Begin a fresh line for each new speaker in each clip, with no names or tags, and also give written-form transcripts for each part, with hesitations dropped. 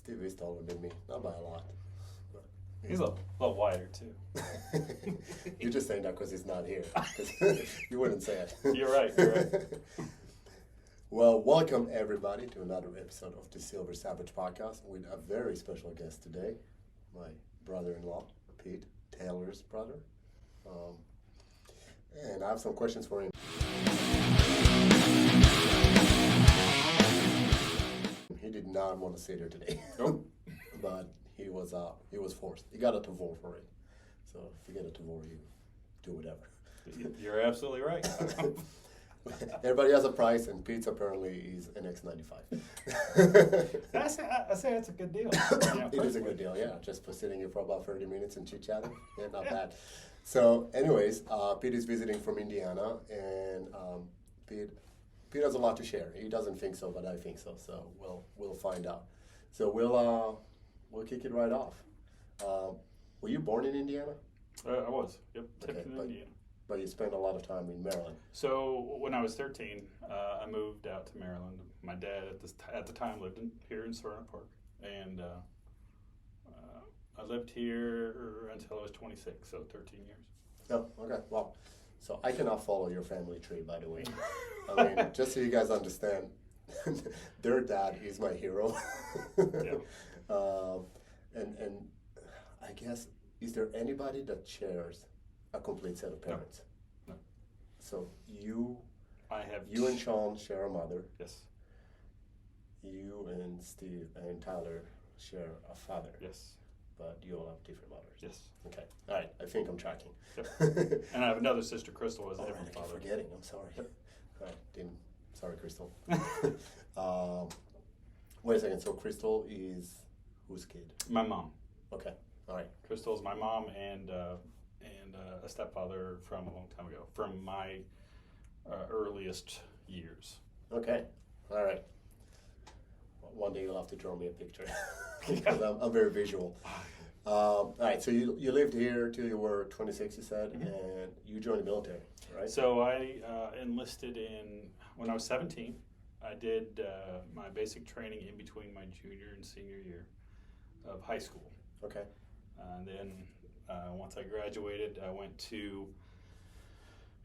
Steve is taller than me, not by a lot. But
He's a lot wider too.
You're just saying that because he's not here. 'Cause you wouldn't say it.
You're right. You're right.
Well, welcome everybody to another episode of the Silver Savage podcast with a very special guest today, my brother-in-law, Pete, Taylor's brother. And I have some questions for him. He did not want to sit here today.
Nope.
But he was forced. He got a vote for it. So if you get a vote, you do whatever.
You're absolutely right.
Everybody has a price, and Pete's apparently is an X95.
I say that's a good deal.
It is a good deal, yeah. Just for sitting here for about 30 minutes and chit-chatting. Yeah, not bad. So anyways, Pete is visiting from Indiana, and Pete has a lot to share. He doesn't think so, but I think so. So we'll find out. So we'll kick it right off. Were you born in Indiana?
I was. Yep.
Okay,
Tipton, Indiana.
But you spent a lot of time in Maryland.
So when I was 13, I moved out to Maryland. My dad at the time lived here in Serena Park, and I lived here until I was 26, so 13 years.
Oh, okay. Well, so I cannot follow your family tree, by the way. I mean, just so you guys understand, their dad is my hero.
Yeah.
And I guess, is there anybody that shares a complete set of parents?
No.
So
You
and Sean share a mother.
Yes.
You and Steve and Tyler share a father.
Yes.
But you all have different mothers.
Yes.
Okay. All right. I think I'm tracking.
Yep. And I have another sister, Crystal, as a
All right,
different
I keep
father.
forgetting. I'm sorry. All right. Sorry, Crystal. Wait a second. So Crystal is whose kid?
My mom.
Okay. All right.
Crystal is my mom and a stepfather from a long time ago, from my earliest years.
Okay. All right. One day you'll have to draw me a picture because I'm very visual. All right. So you lived here till you were 26, you said,
Mm-hmm.
and you joined the military, right?
So I enlisted when I was 17. I did my basic training in between my junior and senior year of high school.
Okay.
And then once I graduated, I went to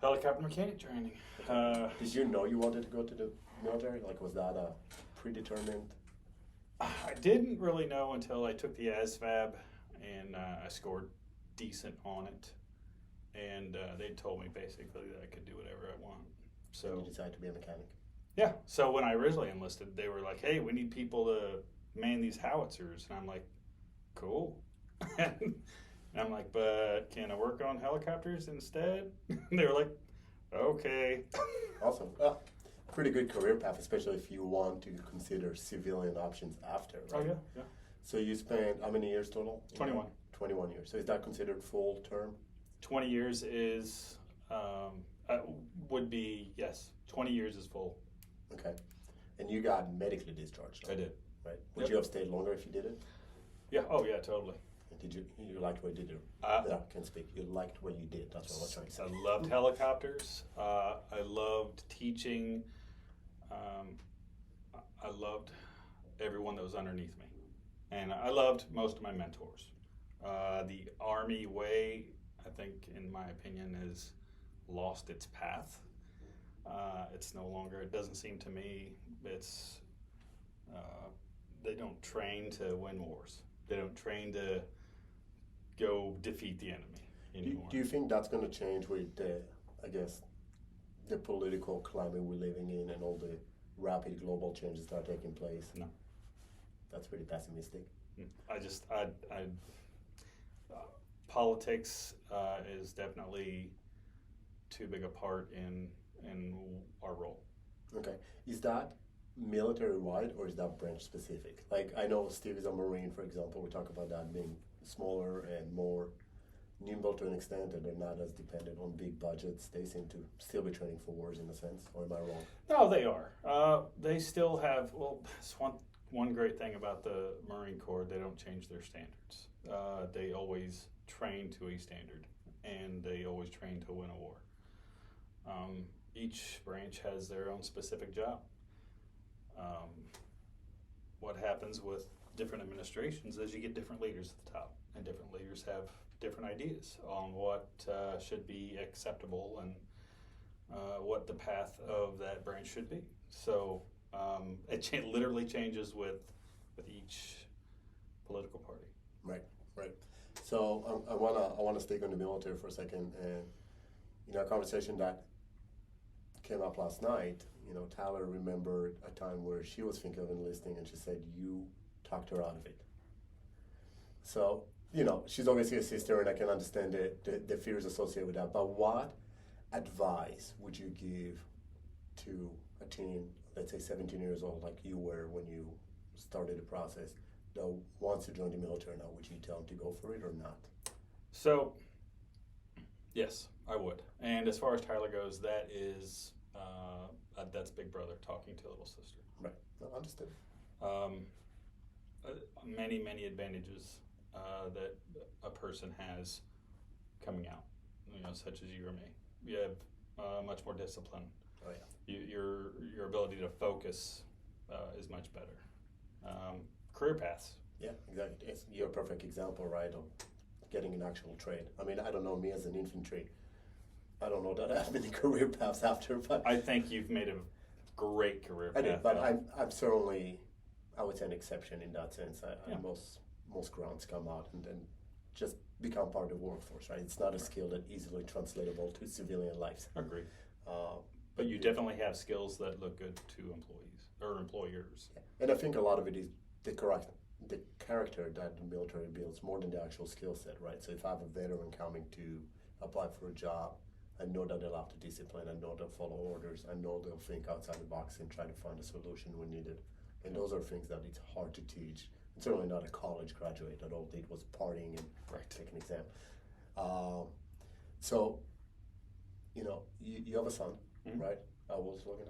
helicopter mechanic training.
Did you know you wanted to go to the military? Like, was that a predetermined?
I didn't really know until I took the ASVAB and I scored decent on it. And they told me basically that I could do whatever I want. So
And you decided to be a mechanic?
yeah. So when I originally enlisted, they were like, hey, we need people to man these howitzers. And I'm like, cool. And I'm like, but can I work on helicopters instead? And they were like, okay.
Awesome. Pretty good career path, especially if you want to consider civilian options after, right?
Oh, yeah, yeah.
So you spent how many years total?
21.
21 years. So is that considered full term?
20 years is, would be, yes, 20 years is full.
Okay. And you got medically discharged?
I did.
Right. Would
Yep.
you have stayed longer if you did it?
Yeah, oh yeah, totally.
Did you liked what you did?
Uh,
I can't speak. You liked what you did. That's what I was trying to say.
I loved helicopters. I loved teaching. I loved everyone that was underneath me. And I loved most of my mentors. The Army way, I think, in my opinion, has lost its path. It's no longer, it doesn't seem to me, they don't train to win wars. They don't train to go defeat the enemy anymore.
Do you think that's going to change with the political climate we're living in and all the rapid global changes that are taking place?
No.
That's pretty pessimistic.
Politics is definitely too big a part in our role.
Okay. Is that military-wide or is that branch-specific? Like, I know Steve is a Marine, for example. We talk about that being smaller and more nimble to an extent, and they're not as dependent on big budgets. They seem to still be training for wars in a sense, or am I wrong?
No, they are. They still have, it's one great thing about the Marine Corps, they don't change their standards. They always train to a standard, and they always train to win a war. Each branch has their own specific job. What happens with different administrations is you get different leaders at the top, and different leaders have different ideas on what should be acceptable and what the path of that branch should be. So it literally changes with each political party.
Right, right. So I wanna stick on the military for a second, and in our conversation that came up last night, Tyler remembered a time where she was thinking of enlisting, and she said you talked her out of it. So she's obviously a sister, and I can understand the fears associated with that. But what advice would you give to a teen, let's say 17 years old, like you were when you started the process, that wants to join the military now? Would you tell them to go for it or not?
So, yes, I would. And as far as Tyler goes, that's Big Brother talking to little sister.
Right. No, understood.
Many advantages that a person has coming out, such as you or me. You have much more discipline.
Oh yeah.
Your ability to focus is much better. Career paths.
Yeah, exactly. You're a perfect example, right, of getting an actual trade. I mean, I don't know, me as an infantry, I don't know that I have many career paths after, but
I think you've made a great career path.
I did, but I'm certainly, I would say, an exception in that sense. Most grounds come out and then just become part of the workforce, right? It's not a skill that easily translatable to civilian lives.
Agreed. But you definitely have skills that look good to employees or employers.
Yeah. And I think a lot of it is the character that the military builds more than the actual skill set, right? So if I have a veteran coming to apply for a job, I know that they'll have to discipline, I know they'll follow orders, I know they'll think outside the box and try to find a solution when needed. And those are things that it's hard to teach. And certainly not a college graduate that all did was partying and take an exam. So, you have a son, right? How old is Logan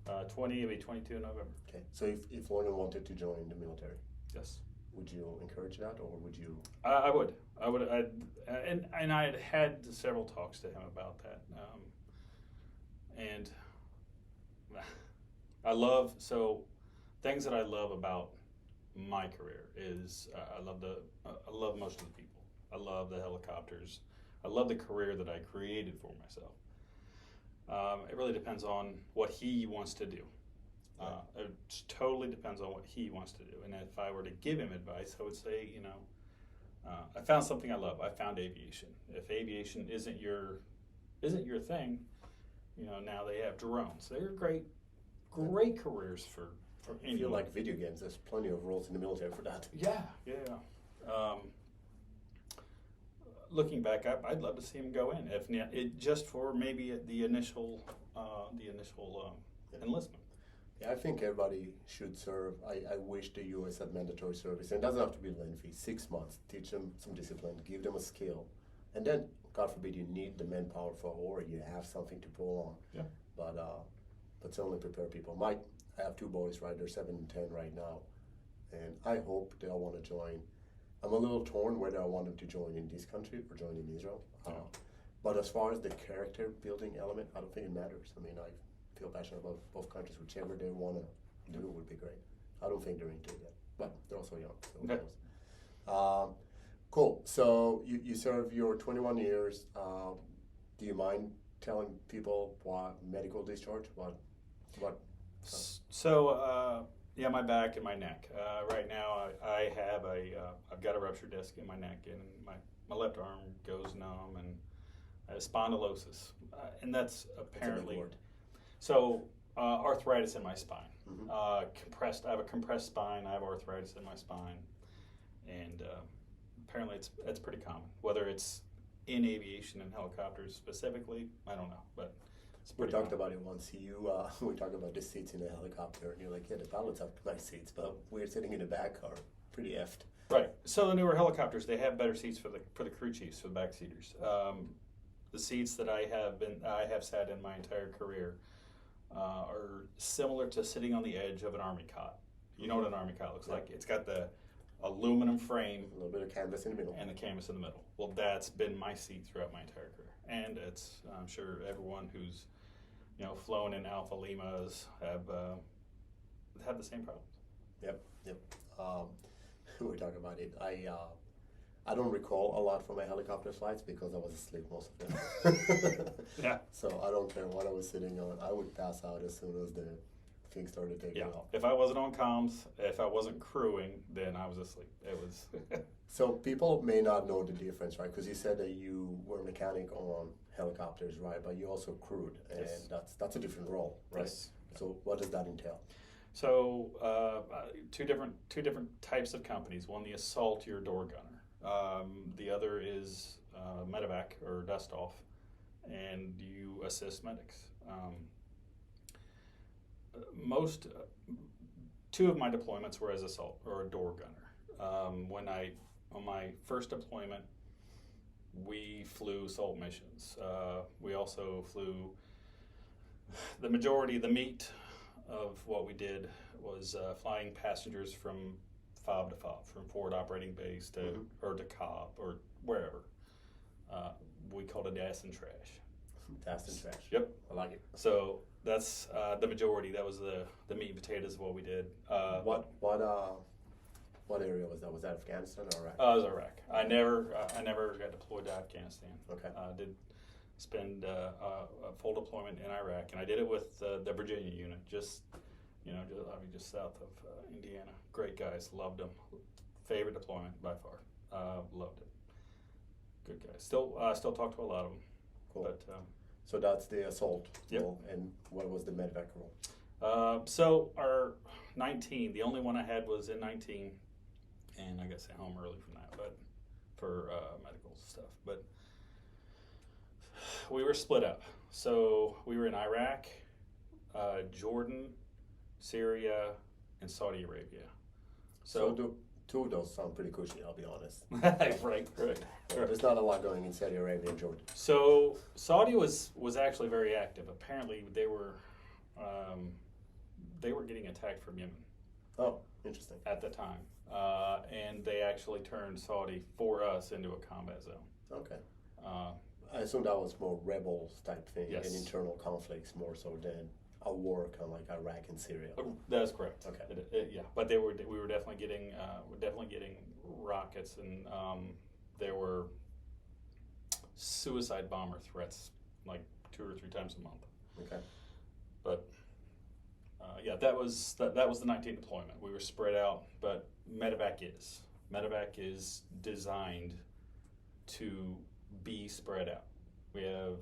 now?
20, he'll be 22 in November.
Okay, so if Logan wanted to join the military,
Yes.
would you encourage that, or would you?
I would. And I had several talks to him about that. And things that I love about my career is I love most of the people. I love the helicopters. I love the career that I created for myself. It really depends on what he wants to do. It totally depends on what he wants to do. And if I were to give him advice, I would say, I found something I love. I found aviation. If aviation isn't your thing, now they have drones. They're great careers for anyone.
If you like video games, there's plenty of roles in the military for that.
Yeah. Looking back, I'd love to see him go in, just for maybe the initial enlistment.
Yeah, I think everybody should serve. I wish the U.S. had mandatory service, and it doesn't have to be lengthy. 6 months, teach them some discipline, give them a skill, and then, God forbid, you need the manpower for war. You have something to pull on.
Yeah.
But certainly prepare people. I have 2 boys, right? They're 7 and 10 right now, and I hope they'll want to join. I'm a little torn whether I want them to join in this country or join in Israel. But as far as the character building element, I don't think it matters. I mean, I feel passionate about both countries. Whichever they want to do would be great. I don't think they're into it yet, but they're also young. So who knows? Cool. So you serve your 21 years. Do you mind telling people what medical discharge? What?
So my back and my neck. Right now, I've got a ruptured disc in my neck, and my left arm goes numb, and I have spondylosis, and that's apparently.
That's a big word.
So arthritis in my spine.
Mm-hmm.
I have a compressed spine. I have arthritis in my spine, and apparently it's pretty common. Whether it's in aviation and helicopters specifically, I don't know, but.
We talked about it once. We talked about the seats in a helicopter, and you're like, yeah, the pilots have nice seats, but we're sitting in the back are pretty effed.
Right. So the newer helicopters, they have better seats for the crew chiefs, for the backseaters. The seats that I have sat in my entire career are similar to sitting on the edge of an army cot. You know what an army cot looks like? It's got the aluminum frame,
a little bit of canvas in the middle,
and the canvas in the middle. Well, that's been my seat throughout my entire career, and I'm sure everyone who's flown in Alpha Limas have the same problems.
Yep. we talk about it. I don't recall a lot from my helicopter flights because I was asleep most of them.
Yeah.
So I don't care what I was sitting on. I would pass out as soon as the thing started taking
Yeah.
off.
If I wasn't on comms, if I wasn't crewing, then I was asleep. It was.
So people may not know the difference, right? Because you said that you were a mechanic on helicopters, right? But you also crewed, and
Yes.
that's a different role, right?
Yes.
So what does that entail?
So two different types of companies. One, the assault, you're a door gunner. The other is medevac or dust off, and you assist medics. Two of my deployments were as assault or a door gunner. On my first deployment, we flew assault missions. We also flew the meat of what we did was flying passengers from FOB to FOB, from forward operating base to or to Cobb or wherever. We called it gas and trash.
Gas and trash.
Yep.
I like it.
So that's the majority. That was the meat and potatoes of what we did.
What area was that? Was that Afghanistan or Iraq?
It was Iraq. I never got deployed to Afghanistan.
Okay.
Did spend a full deployment in Iraq, and I did it with the Virginia unit, just south of Indiana. Great guys, loved them. Favorite deployment by far. Loved it. Good guys. Still talk to a lot of them.
Cool.
But
so that's the assault
Yep.
role, and what was the medevac role?
So our 19, the only one I had was in 19, and I got sent home early from that, but for medical stuff. But we were split up. So we were in Iraq, Jordan, Syria, and Saudi Arabia.
So two of those sound pretty cushy, I'll be honest.
right.
There's not a lot going in Saudi Arabia and Jordan.
So Saudi was actually very active. Apparently they were getting attacked from Yemen.
Oh, interesting.
At the time, and they actually turned Saudi for us into a combat zone.
Okay. I assume that was more rebels type thing
Yes.
and internal conflicts more so than a war kind of like Iraq and Syria.
That's correct.
Okay.
Yeah, but we were definitely getting rockets, and there were suicide bomber threats like 2 or 3 times a month.
Okay.
But yeah, that was the 19th deployment. We were spread out, but medevac is designed to be spread out. We have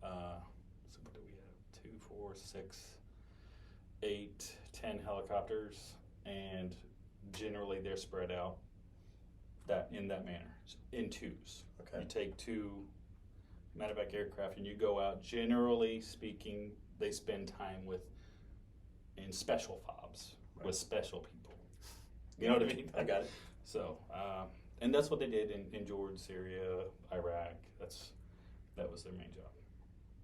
so what do we have? 2, 4, 6, 8, 10 helicopters, and generally they're spread out in that manner, in twos.
Okay.
You take 2 medevac aircraft and you go out. Generally speaking, they spend time in special FOBs with special people. You know what I mean?
I got it.
So, and that's what they did in Jordan, Syria, Iraq. That was their main job.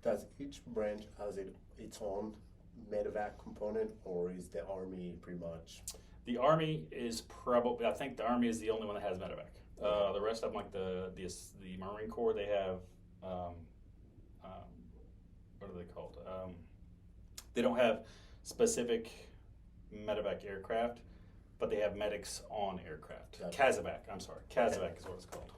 Does each branch has its own medevac component, or is the Army pretty much?
The Army is I think the Army is the only one that has medevac. The rest of them, like the Marine Corps, they have, what are they called? They don't have specific medevac aircraft, but they have medics on aircraft.
Gotcha.
I'm sorry. Casevac is what it's called.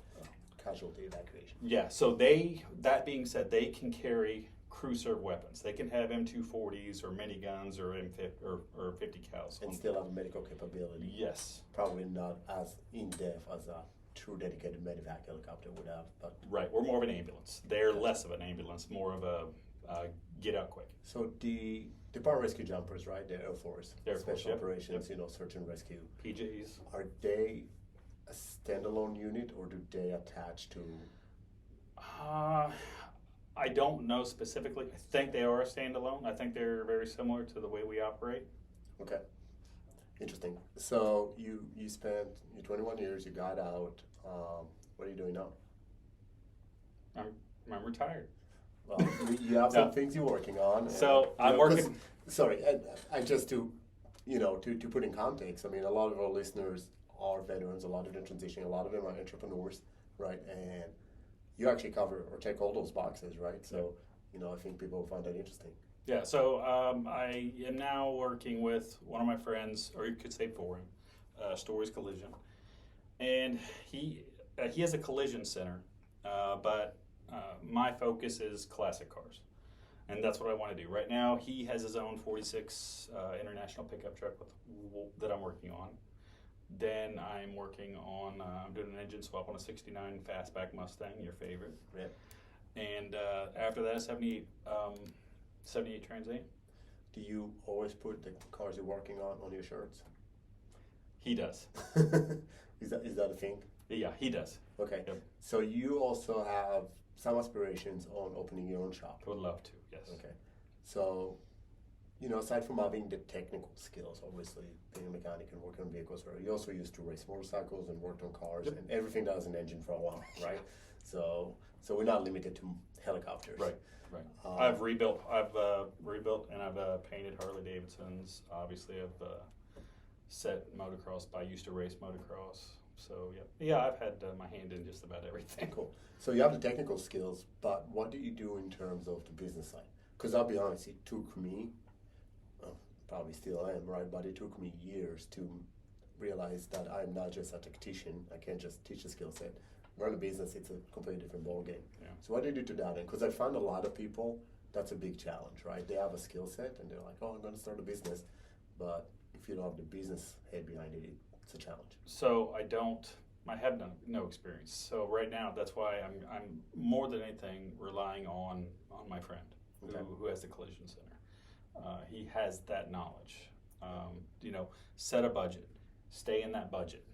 Casualty evacuation.
Yeah, so that being said, they can carry crew serve weapons. They can have M240s or miniguns or M50 or 50 cals.
And still have medical capability.
Yes.
Probably not as in-depth as a true dedicated medevac helicopter would have. But
Right, we're more of an ambulance. They're less of an ambulance, more of a get out quick.
so the Department Rescue Jumpers, right? The Air Force,
Air Force,
Special
yep.
Operations, search and rescue.
PJs.
Are they a standalone unit, or do they attach to?
I don't know specifically. I think they are a standalone. I think they're very similar to the way we operate.
Okay, interesting. So you spent your 21 years. You got out. What are you doing now?
I'm retired.
Well, you have some things you're working on.
So I'm working.
Sorry, I just to put in context. I mean, a lot of our listeners are veterans. A lot of them transitioning. A lot of them are entrepreneurs, right? And you actually cover or check all those boxes, right? So, I think people will find that interesting.
Yeah. So I am now working with one of my friends, or you could say for him, Stories Collision, and he has a collision center, but my focus is classic cars, and that's what I want to do. Right now, he has his own 46 International pickup truck that I'm working on. Then I'm working on, I'm doing an engine swap on a 69 fastback Mustang, your favorite.
Yeah.
And after that, 78 Trans Am.
Do you always put the cars you're working on your shirts?
He does.
Is that a thing?
Yeah, he does.
Okay.
Yep.
So you also have some aspirations on opening your own shop.
I would love to, yes.
Okay. So, aside from having the technical skills, obviously being a mechanic and working on vehicles, right, you also used to race motorcycles and worked on cars
Yep.
and everything that has an engine for a while, right? So we're not limited to helicopters.
Right. I've rebuilt, and I've painted Harley Davidsons. Obviously, I've set motocross. I used to race motocross. So yeah, I've had my hand in just about everything.
Cool. So you have the technical skills, but what do you do in terms of the business side? Because I'll be honest, it took me, probably still am, right? But it took me years to realize that I'm not just a tactician. I can't just teach a skill set. Run a business, it's a completely different ballgame.
Yeah.
So what do you do to that end? Because I find a lot of people, that's a big challenge, right? They have a skill set and they're like, oh, I'm going to start a business. But if you don't have the business head behind it, it's a challenge.
So I have no experience. So right now, that's why I'm more than anything relying on my friend who has the collision center. He has that knowledge. Set a budget, stay in that budget.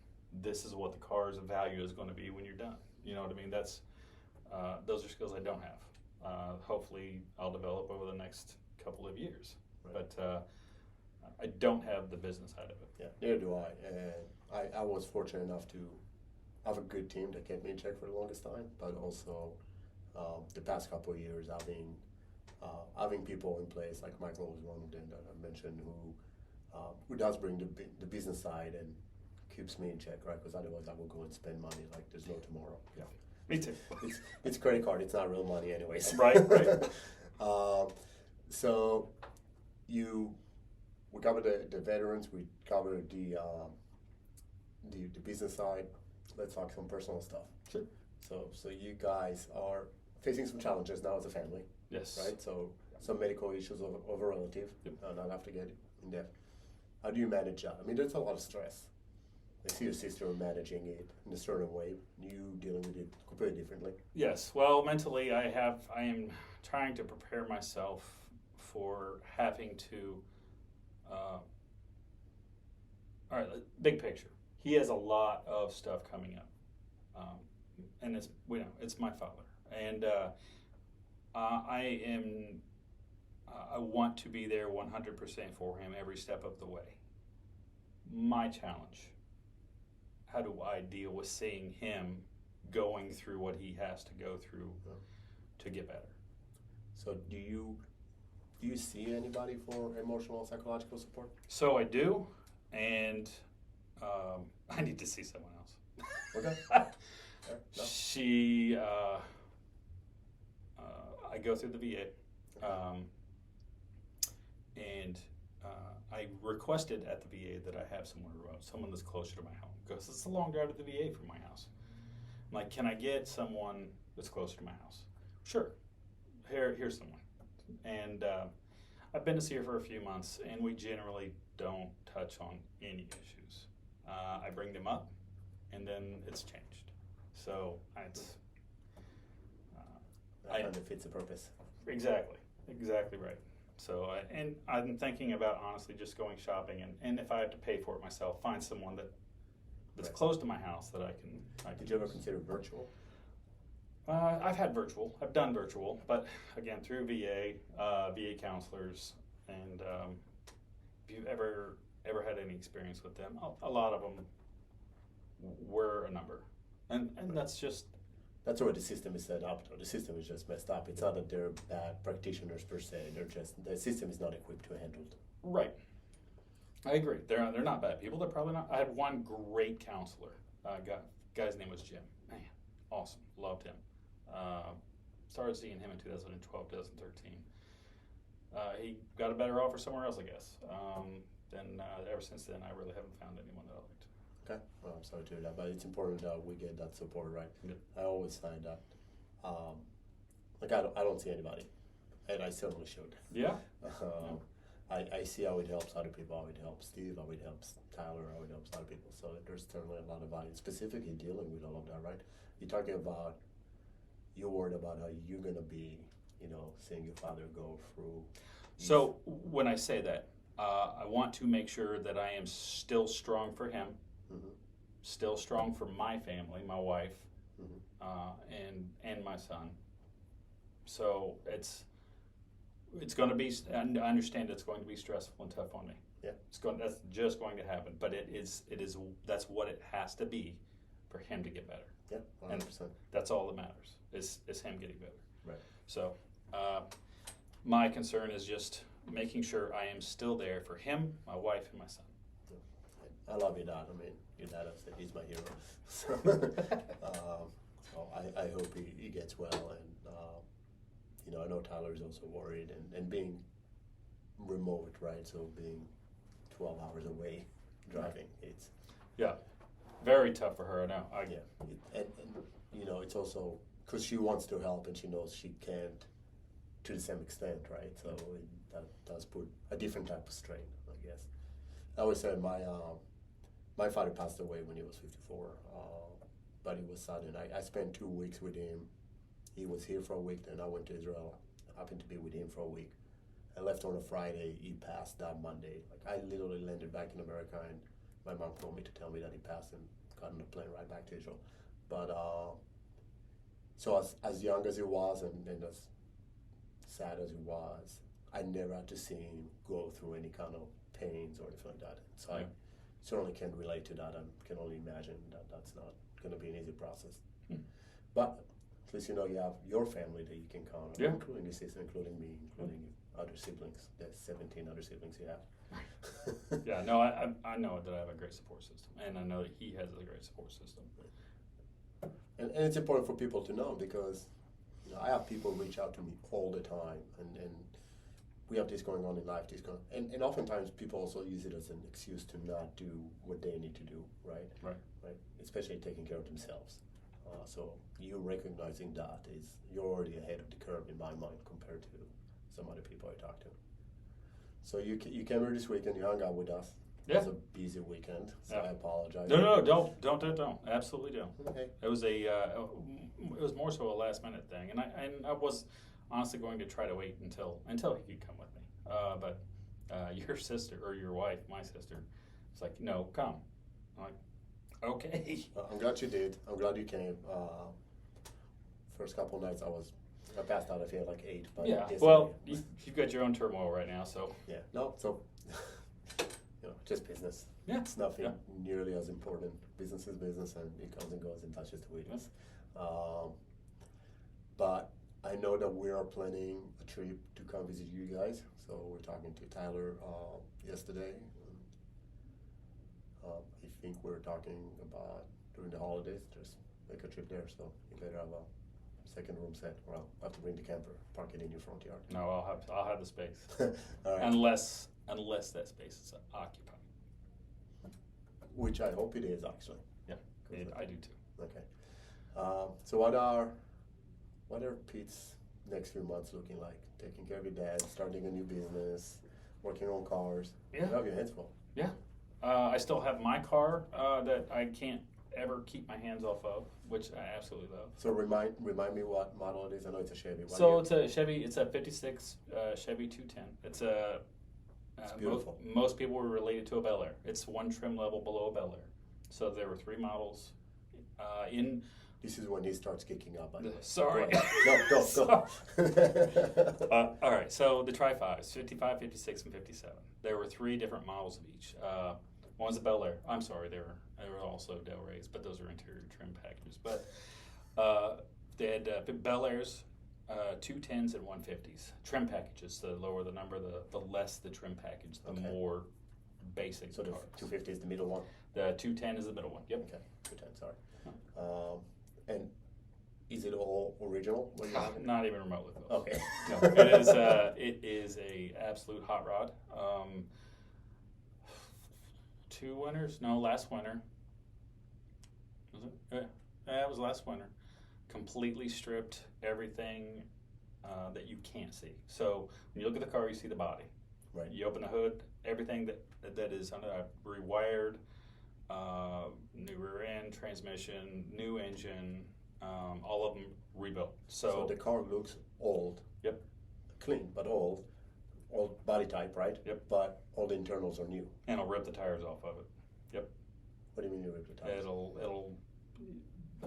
This is what the car's value is going to be when you're done. You know what I mean? Those are skills I don't have. Hopefully, I'll develop over the next couple of years. Right. But I don't have the business side of it.
Yeah, neither do I. And I was fortunate enough to have a good team that kept me in check for the longest time, but also the past couple of years having people in place, like Michael was one of them that I mentioned, who does bring the business side and keeps me in check, right? Because otherwise I will go and spend money like there's no tomorrow.
Yeah, me too.
It's credit card. It's not real money anyways.
Right.
So we covered the veterans. We covered the business side. Let's talk some personal stuff.
Sure.
So you guys are facing some challenges now as a family.
Yes.
Right. So some medical issues of a relative.
Yep.
Not have to get in depth. How do you manage that? I mean, there's a lot of stress. I see your sister managing it in a certain way. You dealing with it completely differently.
Yes. Well, mentally, I am trying to prepare myself for having to. All right. Big picture. He has a lot of stuff coming up, and it's my father, and I want to be there 100% for him every step of the way. My challenge. How do I deal with seeing him going through what he has to go through to get better?
So do you see anybody for emotional psychological support?
So I do, and I need to see someone else.
Okay. No.
She, I go through the VA, and I requested at the VA that I have someone that's closer to my home, because it's a long drive to the VA from my house. I'm like, can I get someone that's closer to my house? Sure. Here's someone. And I've been to see her for a few months, and we generally don't touch on any issues. I bring them up, and then it's changed. So it's...
That kind of fits the purpose.
Exactly right. So, and I'm thinking about honestly just going shopping, and if I have to pay for it myself, find someone that's close to my house that I can.
Did you ever consider virtual?
I've done virtual, but again through VA counselors, and if you've ever had any experience with them, a lot of them were a number, and that's just.
That's where the system is set up, though. The system is just messed up. It's not that they're bad practitioners per se. The system is not equipped to handle it.
Right. I agree. They're not bad people. They're probably not. I had one great counselor. Guy's name was Jim. Man, awesome. Loved him. Started seeing him in 2012, 2013. He got a better offer somewhere else, I guess. Then ever since then, I really haven't found anyone that I liked.
Okay, well, I'm sorry to hear that, but it's important that we get that support, right?
Yep.
I always find that, I don't see anybody, and I certainly should.
Yeah.
I see how it helps other people, how it helps Steve, how it helps Tyler, how it helps other people. So there's certainly a lot of value, specifically dealing with all of that, right? You're talking about, you're worried about how you're going to be, seeing your father go through.
So when I say that, I want to make sure that I am still strong for him,
Mm-hmm.
still strong for my family, my wife,
Mm-hmm.
and my son. So it's going to be. I understand it's going to be stressful and tough on me.
Yeah.
That's just going to happen. But it is. That's what it has to be for him to get better.
Yeah, 100%.
That's all that matters. Is him getting better.
Right.
So, my concern is just making sure I am still there for him, my wife, and my son.
I love your dad. I mean, your dad, he's my hero. So, so I hope he gets well. And, I know Tyler's also worried. And being remote, right? So being 12 hours away driving, it's...
Yeah, very tough for her, I know.
And it's also because she wants to help and she knows she can't to the same extent, right? So that does put a different type of strain, I guess. I always said my father passed away when he was 54, but it was sudden. I spent 2 weeks with him. He was here for a week, then I went to Israel. I happened to be with him for a week. I left on a Friday. He passed that Monday. Like I literally landed back in America, and my mom called me to tell me that he passed and got on the plane right back to Israel. But so as young as he was and as sad as he was, I never had to see him go through any kind of pains or anything like that. So I certainly can relate to that and can only imagine that that's not going to be an easy process. But at least you have your family that you can count on, including your sister, including me, including other siblings. There's 17 other siblings you have.
Yeah, no, I know that I have a great support system, and I know that he has a great support system.
And it's important for people to know because I have people reach out to me all the time, and we have this going on in life, and oftentimes people also use it as an excuse to not do what they need to do, right? Right. Especially taking care of themselves. So you recognizing that is you're already ahead of the curve in my mind compared to some other people I talk to. So you came here this weekend, you hung out with us.
Yeah.
It was a busy weekend, so I apologize.
No, don't. Absolutely don't.
Okay.
It was it was more so a last minute thing, and I was honestly going to try to wait until he could come with me. But your sister or your wife, my sister, was like, no, come. I'm like, okay.
I'm glad you did. I'm glad you came. First couple nights I passed out. I feel like 8. But
yeah. Well, you've got your own turmoil right now, so.
Yeah. No. So. Just business.
Yeah.
It's nothing nearly as important. Business is business, and it comes and goes, and that's just the way it is. But I know that we are planning a trip to come visit you guys. So we're talking to Tyler yesterday. I think we're talking about during the holidays, just make a trip there. So you better have a second room set, or I'll have to bring the camper, park it in your front yard.
No, I'll have the space.
All right.
Unless that space is occupied.
Which I hope it is, actually.
Yeah, I do too.
Okay. So what are Pete's next few months looking like? Taking care of your dad, starting a new business, working on cars.
Yeah.
You have your hands full.
Yeah. I still have my car that I can't ever keep my hands off of, which I absolutely love.
So remind me what model it is. I know it's a Chevy.
It's a Chevy. It's a '56 Chevy 210. It's a.
It's beautiful.
Most people were related to a Bel Air. It's one trim level below a Bel Air. So there were 3 models.
This is when he starts kicking up.
Sorry.
Go.
All right. So the Tri-5s, 55, 56, and 57. There were 3 different models of each. One was a Bel Air. I'm sorry, there were also Del Reys, but those are interior trim packages. But they had Bel Airs, 210s and 150s. Trim packages, the lower the number, the less the trim package, the more basic.
So the 250 is the middle one?
The 210 is the middle one, yep.
Okay, 210, sorry. And is it all original?
Not even remotely close.
Okay.
No, it is a absolute hot rod. 2 winters? No, last winter. was last winter. Completely stripped everything that you can't see. So when you look at the car, you see the body.
Right.
You open the hood, everything that is rewired, new rear end, transmission, new engine, all of them rebuilt.
So the car looks old.
Yep.
Clean, but old. Old body type, right?
Yep.
But all the internals are new.
And I'll rip the tires off of it. Yep.
What do you mean you rip the tires?
It'll.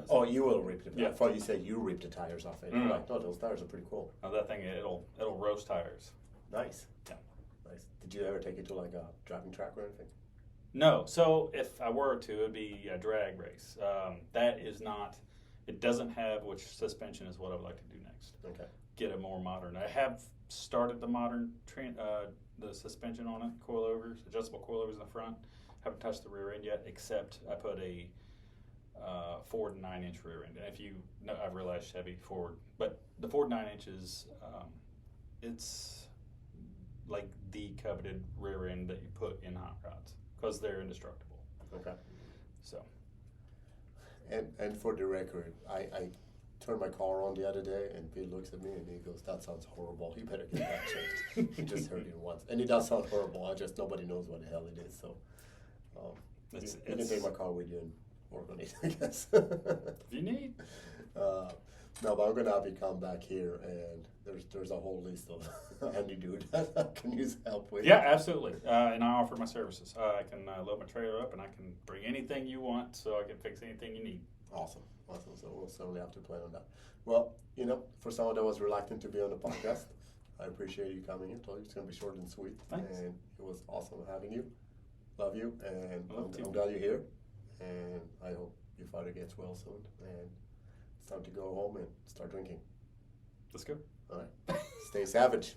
Oh, you will rip the tires.
Yeah.
I thought you said you ripped the tires off it.
Mm.
Right. No, those tires are pretty cool.
Now that thing, it'll roast tires.
Nice.
Yeah.
Nice. Did you ever take it to like a driving track or anything?
No. So if I were to, it'd be a drag race. That is not. It doesn't have which suspension is what I would like to do next.
Okay.
Get a more modern. I have started the modern the suspension on it, coilovers, adjustable coilovers in the front. Haven't touched the rear end yet, except I put a Ford 9-inch rear end. And if you know, I realize Chevy Ford, but the Ford 9-inch is it's like the coveted rear end that you put in hot rods because they're indestructible.
Okay.
So.
And for the record, I turned my car on the other day, and Pete looks at me and he goes, "That sounds horrible. You better get that checked." He just heard it once, and it does sound horrible. Nobody knows what the hell it is. So you can take my car with you and work on it, I guess.
If you need.
No, but I'm gonna have you come back here, and there's a whole list of handy dude that I can use help with.
Yeah, absolutely. And I offer my services. I can load my trailer up, and I can bring anything you want, so I can fix anything you need.
Awesome. So we'll certainly have to plan on that. Well, for someone that was reluctant to be on the podcast, I appreciate you coming in. Told you it's going to be short and sweet.
Thanks.
And it was awesome having you. Love you. And I'm
you.
glad you're here. And I hope your father gets well soon. And it's time to go home and start drinking.
Let's go.
All right. Stay savage.